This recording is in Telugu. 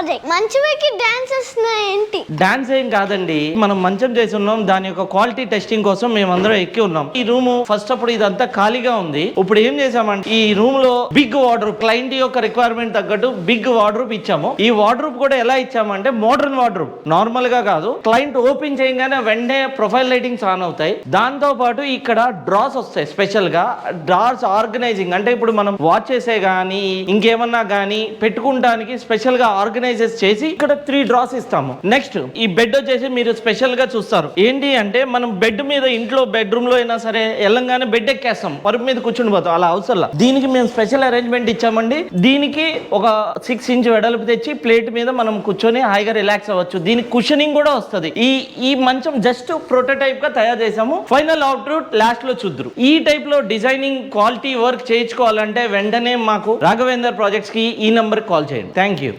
ప్రాజెక్ట్. మంచంకి డాన్స్ చేస్తున్నాయి ఏంటి? డాన్స్ ఏం కాదండి, మనం మంచం చేసి ఉన్నాం. దాని యొక్క క్వాలిటీ టెస్టింగ్ కోసం మేము అందరం ఎక్కి ఉన్నాం. ఈ రూమ్ ఫస్ట్ అప్పుడు ఇదంతా ఖాళీగా ఉంది. ఇప్పుడు ఏం చేసామంటే ఈ రూమ్ లో బిగ్ వార్డ్రోబ్, క్లయింట్ యొక్క రిక్వైర్మెంట్ తగ్గట్టు బిగ్ వార్డ్రోబ్ ఇచ్చాము. ఈ వార్డ్రోబ్ కూడా ఎలా ఇచ్చామంటే మోడర్న్ వార్డ్రోబ్, నార్మల్ గా కాదు. క్లయింట్ ఓపెన్ చేయగానే వెంటనే ప్రొఫైల్ లైటింగ్స్ ఆన్ అవుతాయి. దాంతో పాటు ఇక్కడ డ్రాస్ వస్తాయి. స్పెషల్ గా డ్రాస్ ఆర్గనైజింగ్ అంటే ఇప్పుడు మనం వాచ్ చేసే గానీ ఇంకేమన్నా గానీ పెట్టుకుంటానికి స్పెషల్ గా ఆర్గనైజర్స్ చేసి ఇక్కడ 3 డ్రాస్ ఇస్తాము. నెక్స్ట్ ఈ బెడ్ వచ్చేసి మీరు స్పెషల్ గా చూస్తారు. ఏంటి అంటే మనం బెడ్ మీద ఇంట్లో బెడ్రూమ్ లో అయినా సరే వెళ్ళంగానే బెడ్ ఎక్కేస్తాం, పరుపు మీద కూర్చుని పోతాం. అలా అవసరం. దీనికి మేము స్పెషల్ అరేంజ్మెంట్ ఇచ్చామండి. దీనికి ఒక 6 ఇంచ్ వెడల్పు తెచ్చి ప్లేట్ మీద మనం కూర్చొని హాయిగా రిలాక్స్ అవ్వచ్చు. దీనికి కుషనింగ్ కూడా వస్తుంది. ఈ మంచం జస్ట్ ప్రోటోటైప్ గా తయారు చేసాము. ఫైనల్ అవుట్పుట్ లాస్ట్ లో చూద్దరు. ఈ టైప్ లో డిజైనింగ్ క్వాలిటీ వర్క్ చేయించుకోవాలంటే వెంటనే మాకు రాఘవేందర్ ప్రాజెక్ట్స్ కి ఈ నంబర్ కాల్ చేయండి. Thank you.